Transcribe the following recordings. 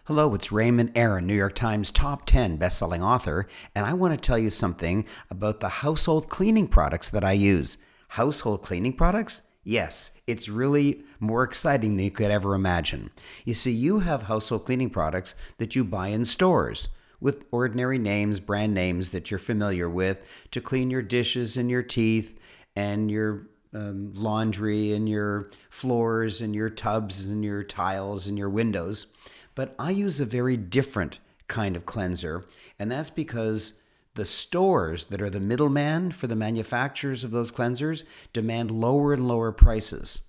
Hello, it's Raymond Aaron, New York Times top 10 best-selling author, and I want to tell you something about the household cleaning products that I use. Household cleaning products? Yes, it's really more exciting than you could ever imagine. You see, you have household cleaning products that you buy in stores with ordinary names, brand names that you're familiar with to clean your dishes and your teeth and your laundry and your floors and your tubs and your tiles and your windows. But I use a very different kind of cleanser, and that's because the stores that are the middleman for the manufacturers of those cleansers demand lower and lower prices,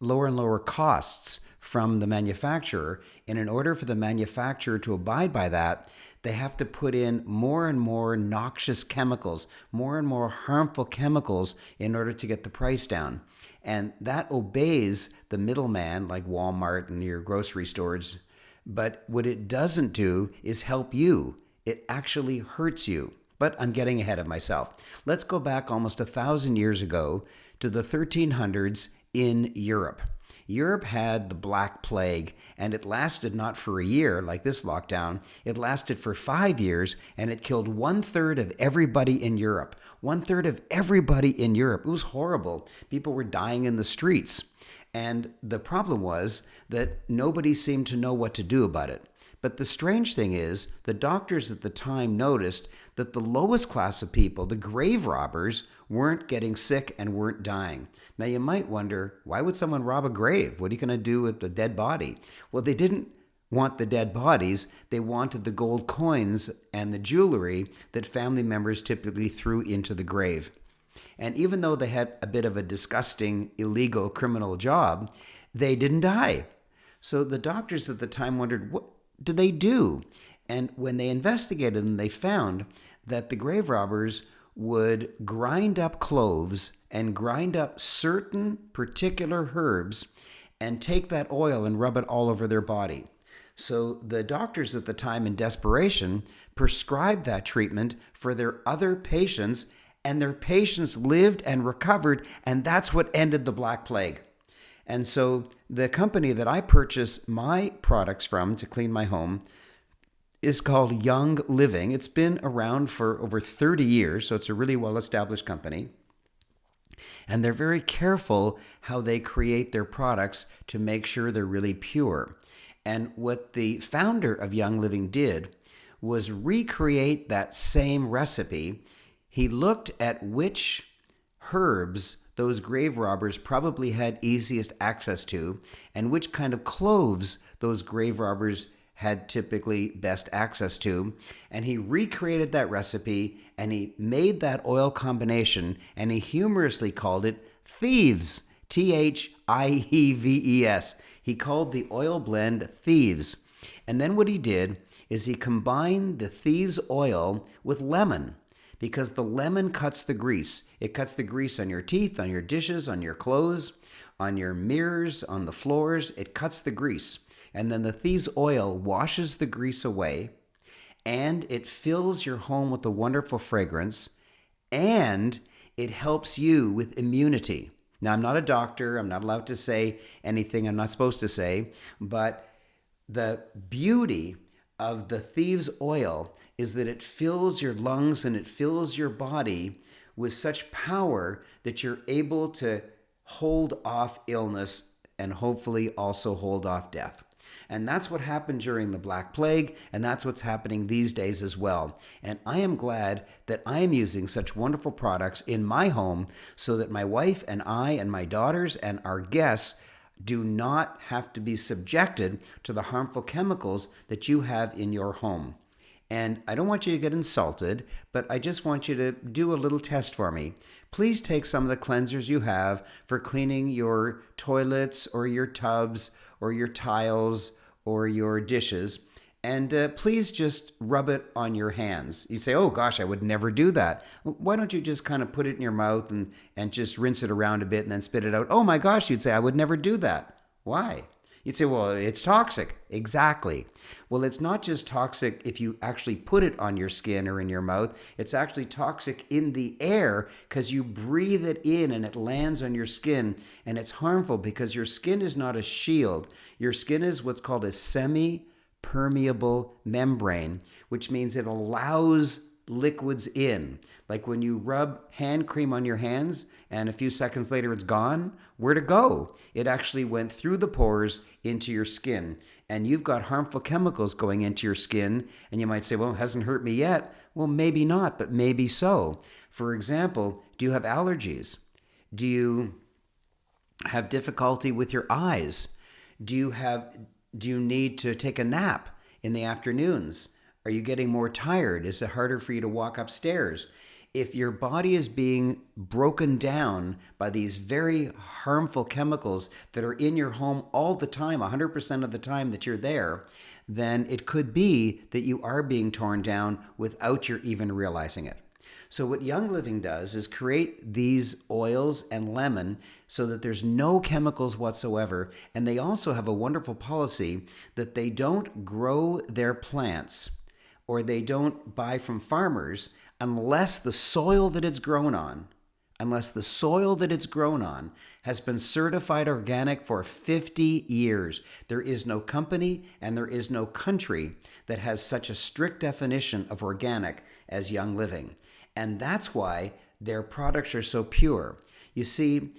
lower and lower costs from the manufacturer. And in order for the manufacturer to abide by that, they have to put in more and more noxious chemicals, more and more harmful chemicals in order to get the price down. And that obeys the middleman like Walmart and your grocery stores. But what it doesn't do is help you. It actually hurts you. But I'm getting ahead of myself. Let's go back almost 1,000 years ago to the 1300s in Europe. Europe had the Black Plague, and it lasted not for a year like this lockdown. It lasted for 5 years, and it killed 1/3 of everybody in Europe. 1/3 of everybody in Europe. It was horrible. People were dying in the streets. And the problem was that nobody seemed to know what to do about it. But the strange thing is, the doctors at the time noticed that the lowest class of people, the grave robbers, weren't getting sick and weren't dying. Now you might wonder, why would someone rob a grave? What are you going to do with the dead body? Well, they didn't want the dead bodies. They wanted the gold coins and the jewelry that family members typically threw into the grave. And even though they had a bit of a disgusting, illegal, criminal job, they didn't die. So the doctors at the time wondered, what do they do? And when they investigated them, they found that the grave robbers would grind up cloves and grind up certain particular herbs and take that oil and rub it all over their body. So the doctors at the time, in desperation, prescribed that treatment for their other patients, and their patients lived and recovered, and that's what ended the Black Plague. And so the company that I purchase my products from to clean my home is called Young Living. It's been around for over 30 years, so it's a really well-established company. And they're very careful how they create their products to make sure they're really pure. And what the founder of Young Living did was recreate that same recipe. He looked at which herbs those grave robbers probably had easiest access to and which kind of cloves those grave robbers had typically best access to. And he recreated that recipe and he made that oil combination and he humorously called it Thieves, Thieves. He called the oil blend Thieves. And then what he did is he combined the Thieves oil with lemon, because the lemon cuts the grease. It cuts the grease on your teeth, on your dishes, on your clothes, on your mirrors, on the floors. It cuts the grease. And then the Thieves oil washes the grease away, and it fills your home with a wonderful fragrance, and it helps you with immunity. Now, I'm not a doctor. I'm not allowed to say anything I'm not supposed to say, but the beauty of the Thieves oil is that it fills your lungs and it fills your body with such power that you're able to hold off illness and hopefully also hold off death. And that's what happened during the Black Plague, and that's what's happening these days as well. And I am glad that I am using such wonderful products in my home so that my wife and I and my daughters and our guests do not have to be subjected to the harmful chemicals that you have in your home. And I don't want you to get insulted, but I just want you to do a little test for me. Please take some of the cleansers you have for cleaning your toilets or your tubs or your tiles or your dishes, and please just rub it on your hands. You say, oh gosh, I would never do that. Why don't you just kind of put it in your mouth and just rinse it around a bit and then spit it out? Oh my gosh, you'd say, I would never do that. Why? You'd say, well, it's toxic. Exactly. Well, it's not just toxic if you actually put it on your skin or in your mouth. It's actually toxic in the air because you breathe it in and it lands on your skin. And it's harmful because your skin is not a shield. Your skin is what's called a semi permeable membrane, which means it allows liquids in. Like when you rub hand cream on your hands and a few seconds later it's gone, where'd it go? It actually went through the pores into your skin. And you've got harmful chemicals going into your skin. And you might say, well, it hasn't hurt me yet. Well, maybe not, but maybe so. For example, do you have allergies? Do you have difficulty with your eyes? Do you need to take a nap in the afternoons? Are you getting more tired? Is it harder for you to walk upstairs? If your body is being broken down by these very harmful chemicals that are in your home all the time, 100% of the time that you're there, then it could be that you are being torn down without your even realizing it. So what Young Living does is create these oils and lemon so that there's no chemicals whatsoever. And they also have a wonderful policy that they don't grow their plants or they don't buy from farmers unless the soil that it's grown on, has been certified organic for 50 years. There is no company and there is no country that has such a strict definition of organic as Young Living. And that's why their products are so pure. You see,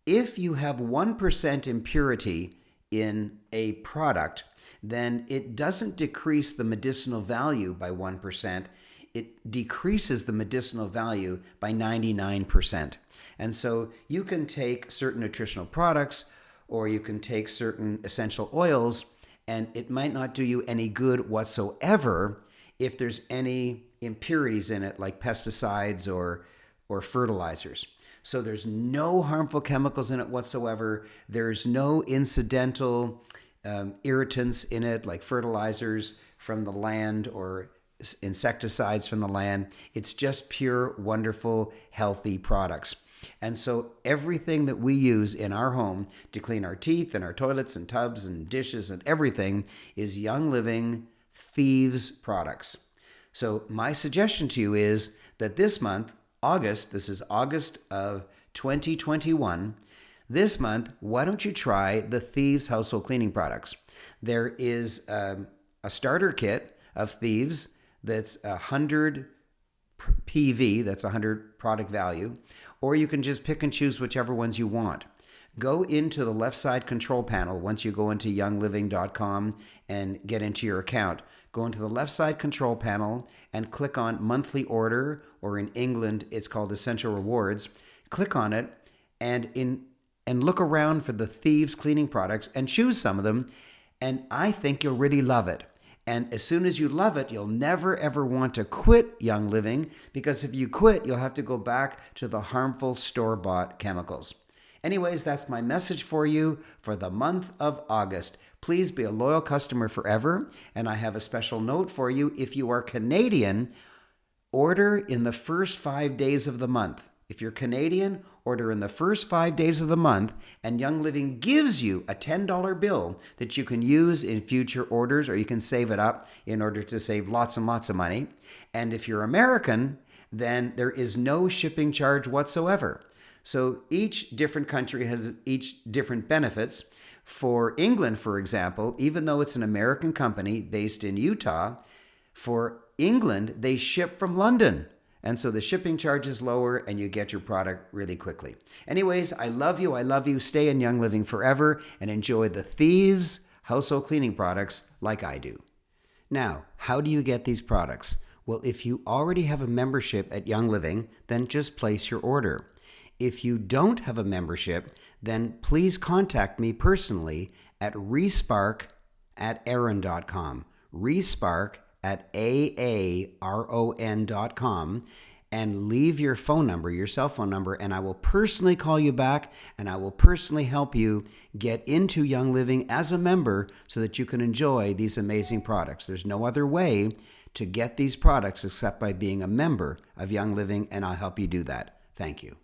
if you have 1% impurity in a product, then it doesn't decrease the medicinal value by 1%. It decreases the medicinal value by 99%. And so you can take certain nutritional products or you can take certain essential oils, and it might not do you any good whatsoever if there's any impurities in it, like pesticides or fertilizers. So there's no harmful chemicals in it whatsoever. There's no incidental irritants in it, like fertilizers from the land or insecticides from the land. It's just pure, wonderful, healthy products. And so everything that we use in our home to clean our teeth and our toilets and tubs and dishes and everything is Young Living Thieves products. So my suggestion to you is that this month, August, this is August of 2021, this month, why don't you try the Thieves household cleaning products? There is a starter kit of Thieves that's 100 PV, that's 100 product value, or you can just pick and choose whichever ones you want. Go into the left side control panel once you go into youngliving.com and get into your account. Go into the left side control panel and click on monthly order, or in England, it's called Essential Rewards. Click on it and look around for the Thieves cleaning products and choose some of them. And I think you'll really love it. And as soon as you love it, you'll never ever want to quit Young Living, because if you quit, you'll have to go back to the harmful store-bought chemicals. Anyways, that's my message for you for the month of August. Please be a loyal customer forever. And I have a special note for you. If you are Canadian, order in the first 5 days of the month. If you're Canadian, order in the first 5 days of the month, and Young Living gives you a $10 bill that you can use in future orders, or you can save it up in order to save lots and lots of money. And if you're American, then there is no shipping charge whatsoever. So each different country has each different benefits. For England, for example, even though it's an American company based in Utah, for England, they ship from London. And so the shipping charge is lower and you get your product really quickly. Anyways, I love you. I love you. Stay in Young Living forever and enjoy the Thieves household cleaning products like I do. Now, how do you get these products? Well, if you already have a membership at Young Living, then just place your order. If you don't have a membership, then please contact me personally at respark@aaron.com. respark@aaron.com, and leave your phone number, your cell phone number, and I will personally call you back and I will personally help you get into Young Living as a member so that you can enjoy these amazing products. There's no other way to get these products except by being a member of Young Living, and I'll help you do that. Thank you.